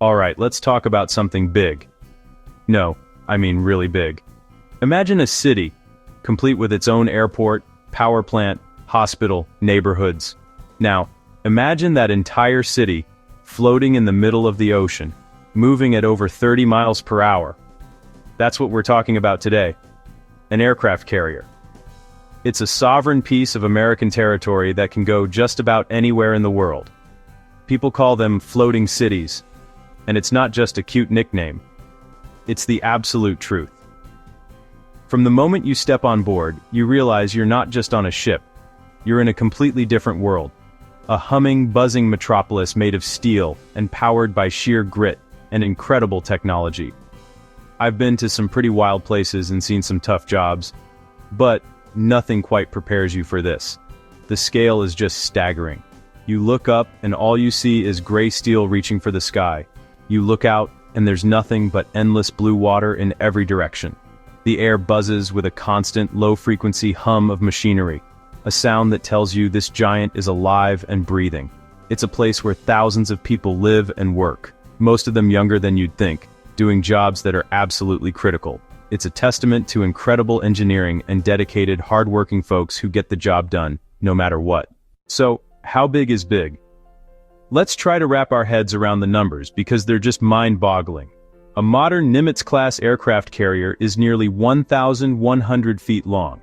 Alright, let's talk about something big. No, I mean really big. Imagine a city, complete with its own airport, power plant, hospital, neighborhoods. Now, imagine that entire city, floating in the middle of the ocean, moving at over 30 miles per hour. That's what we're talking about today. An aircraft carrier. It's a sovereign piece of American territory that can go just about anywhere in the world. People call them floating cities, and it's not just a cute nickname. It's the absolute truth. From the moment you step on board, you realize you're not just on a ship. You're in a completely different world. A humming, buzzing metropolis made of steel and powered by sheer grit and incredible technology. I've been to some pretty wild places and seen some tough jobs, but nothing quite prepares you for this. The scale is just staggering. You look up and all you see is gray steel reaching for the sky. You look out and there's nothing but endless blue water in every direction. The air buzzes with a constant, low-frequency hum of machinery, a sound that tells you this giant is alive and breathing. It's a place where thousands of people live and work, most of them younger than you'd think, doing jobs that are absolutely critical. It's a testament to incredible engineering and dedicated, hard-working folks who get the job done, no matter what. So, how big is big? Let's try to wrap our heads around the numbers because they're just mind-boggling. A modern Nimitz-class aircraft carrier is nearly 1,100 feet long.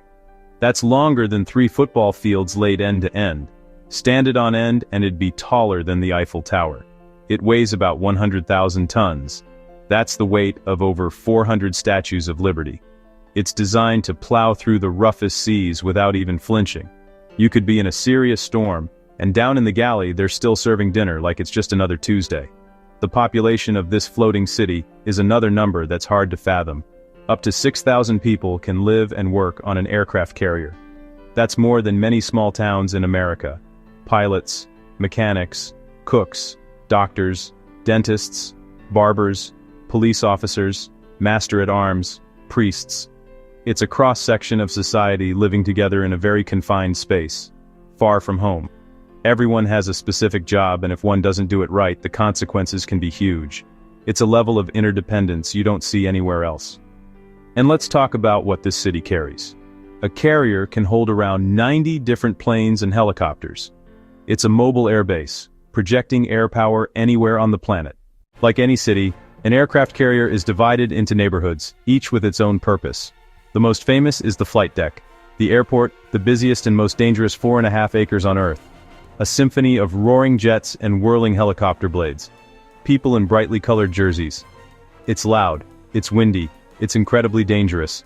That's longer than 3 football fields laid end to end. Stand it on end and it'd be taller than the Eiffel Tower. It weighs about 100,000 tons. That's the weight of over 400 Statues of Liberty. It's designed to plow through the roughest seas without even flinching. You could be in a serious storm, and down in the galley they're still serving dinner like it's just another Tuesday. The population of this floating city is another number that's hard to fathom. Up to 6,000 people can live and work on an aircraft carrier. That's more than many small towns in America. Pilots, mechanics, cooks, doctors, dentists, barbers, police officers, master-at-arms, priests. It's a cross-section of society living together in a very confined space, far from home. Everyone has a specific job, and if one doesn't do it right, the consequences can be huge. It's a level of interdependence you don't see anywhere else. And let's talk about what this city carries. A carrier can hold around 90 different planes and helicopters. It's a mobile airbase, projecting air power anywhere on the planet. Like any city, an aircraft carrier is divided into neighborhoods, each with its own purpose. The most famous is the flight deck. The airport, the busiest and most dangerous 4.5 acres on Earth. A symphony of roaring jets and whirling helicopter blades. People in brightly colored jerseys. It's loud, it's windy, it's incredibly dangerous.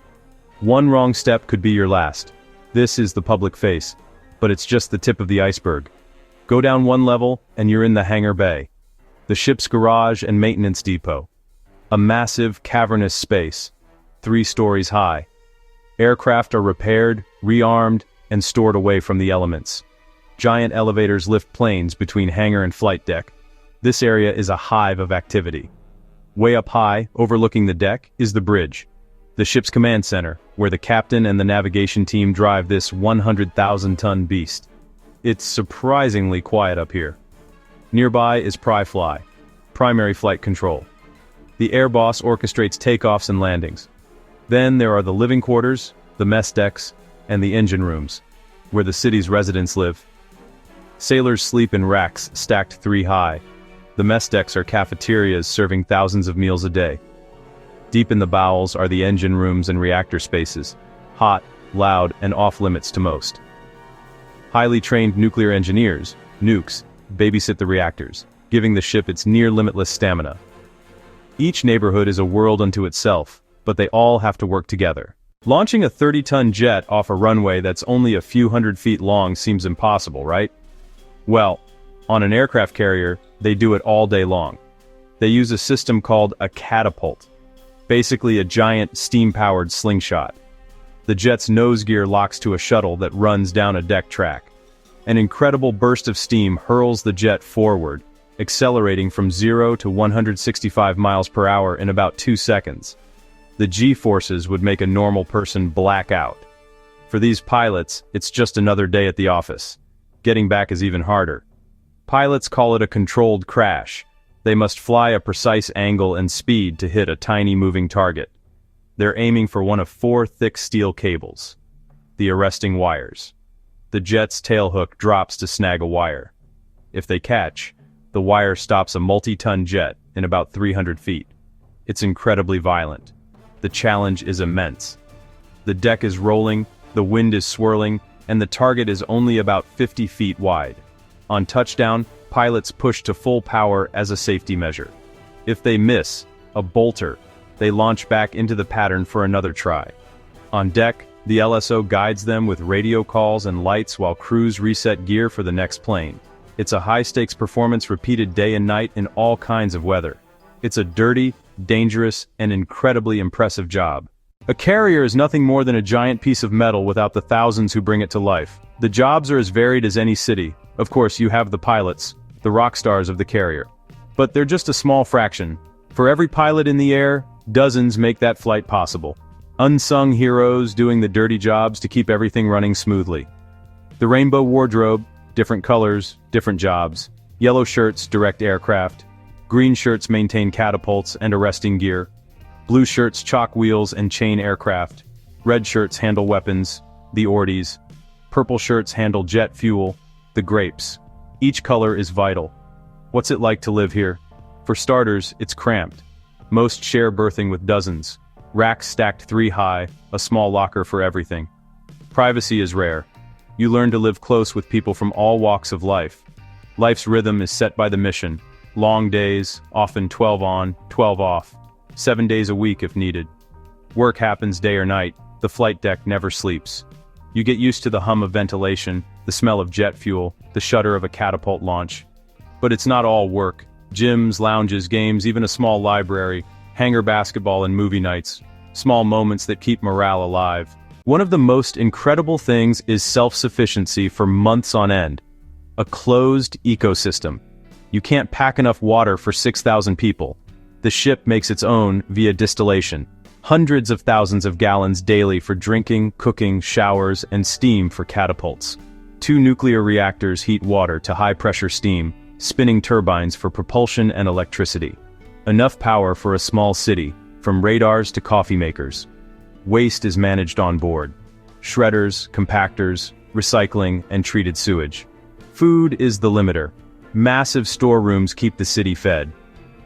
One wrong step could be your last. This is the public face, but it's just the tip of the iceberg. Go down one level and you're in the hangar bay. The ship's garage and maintenance depot. A massive, cavernous space, 3 stories high. Aircraft are repaired, rearmed, and stored away from the elements. Giant elevators lift planes between hangar and flight deck. This area is a hive of activity. Way up high, overlooking the deck, is the bridge. The ship's command center, where the captain and the navigation team drive this 100,000-ton beast. It's surprisingly quiet up here. Nearby is Fly, primary flight control. The air boss orchestrates takeoffs and landings. Then there are the living quarters, the mess decks, and the engine rooms, where the city's residents live. Sailors sleep in racks stacked 3 high. The mess decks are cafeterias serving thousands of meals a day. Deep in the bowels are the engine rooms and reactor spaces, hot, loud, and off-limits to most. Highly trained nuclear engineers, nukes, babysit the reactors, giving the ship its near-limitless stamina. Each neighborhood is a world unto itself, but they all have to work together. Launching a 30-ton jet off a runway that's only a few hundred feet long seems impossible, right? Well, on an aircraft carrier, they do it all day long. They use a system called a catapult, basically a giant steam-powered slingshot. The jet's nose gear locks to a shuttle that runs down a deck track. An incredible burst of steam hurls the jet forward, accelerating from 0 to 165 miles per hour in about 2 seconds. The G-forces would make a normal person black out. For these pilots, it's just another day at the office. Getting back is even harder. Pilots call it a controlled crash. They must fly a precise angle and speed to hit a tiny moving target. They're aiming for one of 4 thick steel cables. The arresting wires. The jet's tailhook drops to snag a wire. If they catch, the wire stops a multi-ton jet in about 300 feet. It's incredibly violent. The challenge is immense. The deck is rolling, the wind is swirling, and the target is only about 50 feet wide. On touchdown, pilots push to full power as a safety measure. If they miss, a bolter, they launch back into the pattern for another try. On deck, the LSO guides them with radio calls and lights while crews reset gear for the next plane. It's a high-stakes performance repeated day and night in all kinds of weather. It's a dirty, dangerous, and incredibly impressive job. A carrier is nothing more than a giant piece of metal without the thousands who bring it to life. The jobs are as varied as any city. Of course, you have the pilots, the rock stars of the carrier. But they're just a small fraction. For every pilot in the air, dozens make that flight possible. Unsung heroes doing the dirty jobs to keep everything running smoothly. The rainbow wardrobe, different colors, different jobs. Yellow shirts direct aircraft. Green shirts maintain catapults and arresting gear. Blue shirts chalk wheels and chain aircraft. Red shirts handle weapons, the ordies. Purple shirts handle jet fuel, the grapes. Each color is vital. What's it like to live here? For starters, it's cramped. Most share berthing with dozens. Racks stacked 3 high, a small locker for everything. Privacy is rare. You learn to live close with people from all walks of life. Life's rhythm is set by the mission. Long days, often 12 on, 12 off. 7 days a week if needed. Work happens day or night, the flight deck never sleeps. You get used to the hum of ventilation, the smell of jet fuel, the shudder of a catapult launch. But it's not all work. Gyms, lounges, games, even a small library, hangar basketball and movie nights. Small moments that keep morale alive. One of the most incredible things is self-sufficiency for months on end. A closed ecosystem. You can't pack enough water for 6,000 people. The ship makes its own via distillation. Hundreds of thousands of gallons daily for drinking, cooking, showers, and steam for catapults. 2 nuclear reactors heat water to high-pressure steam, spinning turbines for propulsion and electricity. Enough power for a small city, from radars to coffee makers. Waste is managed on board. Shredders, compactors, recycling, and treated sewage. Food is the limiter. Massive storerooms keep the city fed.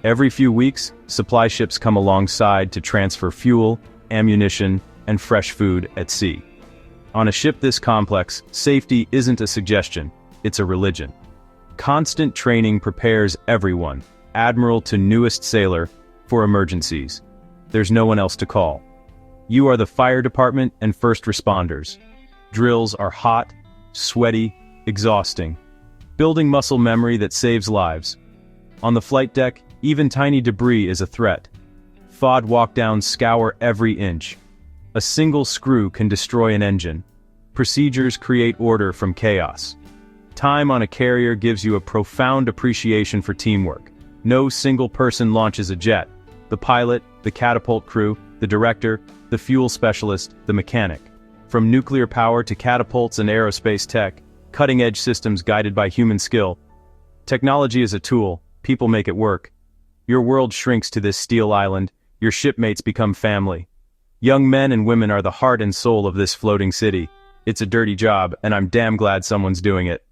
Every few weeks, supply ships come alongside to transfer fuel, ammunition, and fresh food at sea. On a ship this complex, safety isn't a suggestion, it's a religion. Constant training prepares everyone, admiral to newest sailor, for emergencies. There's no one else to call. You are the fire department and first responders. Drills are hot, sweaty, exhausting. Building muscle memory that saves lives. On the flight deck, even tiny debris is a threat. FOD walkdowns scour every inch. A single screw can destroy an engine. Procedures create order from chaos. Time on a carrier gives you a profound appreciation for teamwork. No single person launches a jet. The pilot, the catapult crew, the director, the fuel specialist, the mechanic. From nuclear power to catapults and aerospace tech, cutting-edge systems guided by human skill. Technology is a tool, people make it work. Your world shrinks to this steel island, your shipmates become family. Young men and women are the heart and soul of this floating city. It's a dirty job, and I'm damn glad someone's doing it.